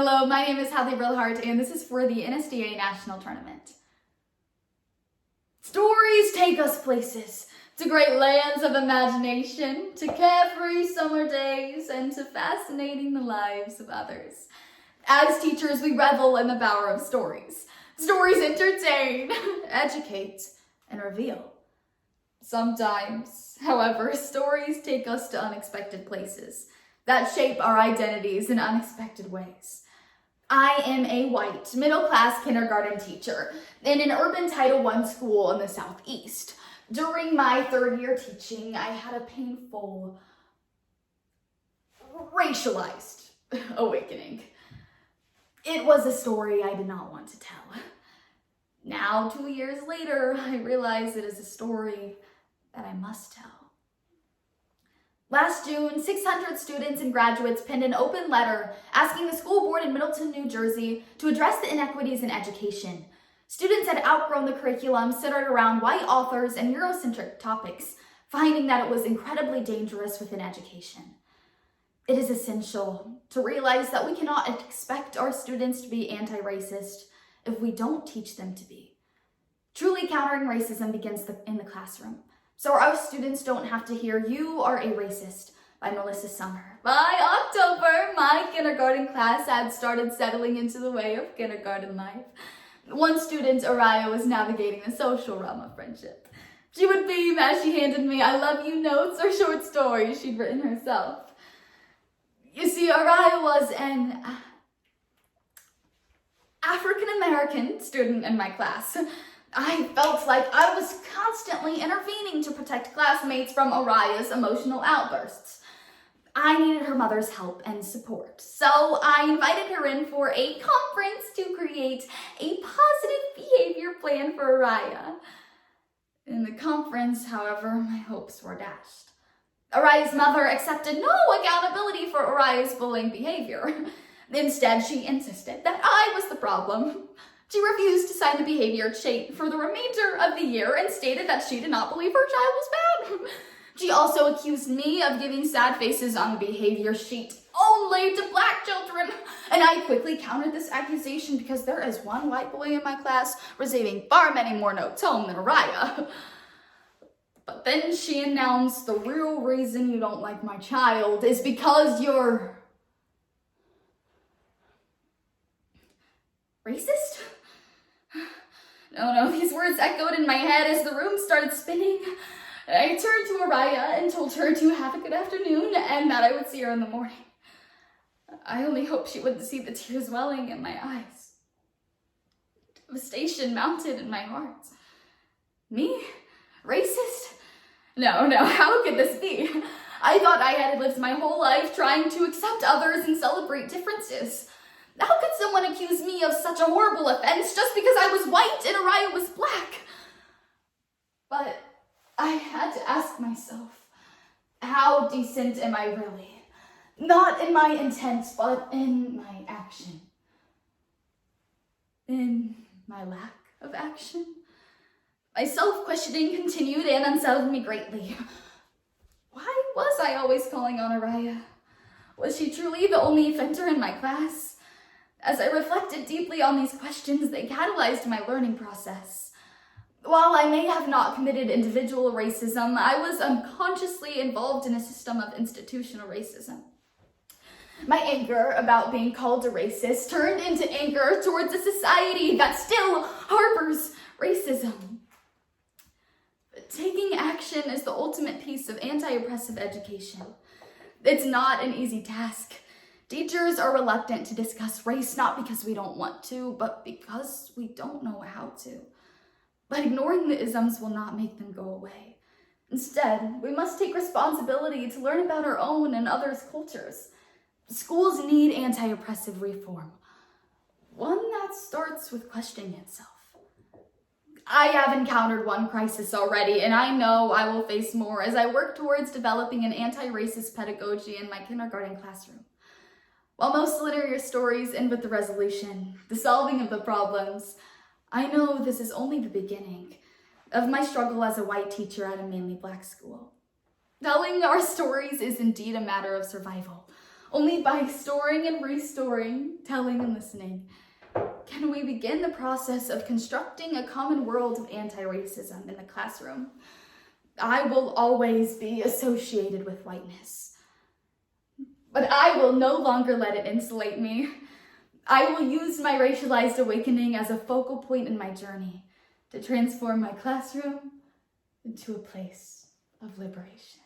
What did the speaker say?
Hello, my name is Hadley Brillhart, and this is for the NSDA National Tournament. Stories take us places, to great lands of imagination, to carefree summer days, and to fascinating the lives of others. As teachers, we revel in the power of stories. Stories entertain, educate, and reveal. Sometimes, however, stories take us to unexpected places that shape our identities in unexpected ways. I am a white, middle-class kindergarten teacher in an urban Title I school in the Southeast. During my third year teaching, I had a painful, racialized awakening. It was a story I did not want to tell. Now, 2 years later, I realize it is a story that I must tell. Last June, 600 students and graduates penned an open letter asking the school board in Middleton, New Jersey to address the inequities in education. Students had outgrown the curriculum centered around white authors and Eurocentric topics, finding that it was incredibly dangerous within education. It is essential to realize that we cannot expect our students to be anti-racist if we don't teach them to be. Truly countering racism begins in the classroom. So our students don't have to hear "You Are a Racist" by Melissa Summer. By October, my kindergarten class had started settling into the way of kindergarten life. One student, Araya, was navigating the social realm of friendship. She would beam as she handed me "I love you" notes or short stories she'd written herself. You see, Araya was an African-American student in my class. I felt like I was constantly intervening to protect classmates from Araya's emotional outbursts. I needed her mother's help and support, so I invited her in for a conference to create a positive behavior plan for Araya. In the conference, however, my hopes were dashed. Araya's mother accepted no accountability for Araya's bullying behavior. Instead, she insisted that I was the problem. She refused to sign the behavior sheet for the remainder of the year and stated that she did not believe her child was bad. She also accused me of giving sad faces on the behavior sheet only to black children. And I quickly countered this accusation because there is one white boy in my class receiving far many more notes home than Araya. But then she announced the real reason you don't like my child is because you're racist? No, these words echoed in my head as the room started spinning. I turned to Araya and told her to have a good afternoon and that I would see her in the morning. I only hoped she wouldn't see the tears welling in my eyes. Devastation mounted in my heart. Me? Racist? No, how could this be? I thought I had lived my whole life trying to accept others and celebrate differences. How could someone accuse me of such a horrible offense just because I was white and Araya was black? But I had to ask myself, how decent am I really? Not in my intent, but in my action. In my lack of action? My self-questioning continued and unsettled me greatly. Why was I always calling on Araya? Was she truly the only offender in my class? As I reflected deeply on these questions, they catalyzed my learning process. While I may have not committed individual racism, I was unconsciously involved in a system of institutional racism. My anger about being called a racist turned into anger towards a society that still harbors racism. But taking action is the ultimate piece of anti-oppressive education. It's not an easy task. Teachers are reluctant to discuss race not because we don't want to, but because we don't know how to. But ignoring the isms will not make them go away. Instead, we must take responsibility to learn about our own and others' cultures. Schools need anti-oppressive reform, one that starts with questioning itself. I have encountered one crisis already, and I know I will face more as I work towards developing an anti-racist pedagogy in my kindergarten classroom. While most literary stories end with the resolution, the solving of the problems, I know this is only the beginning of my struggle as a white teacher at a mainly black school. Telling our stories is indeed a matter of survival. Only by storing and restoring, telling and listening, can we begin the process of constructing a common world of anti-racism in the classroom. I will always be associated with whiteness, but I will no longer let it insulate me. I will use my racialized awakening as a focal point in my journey to transform my classroom into a place of liberation.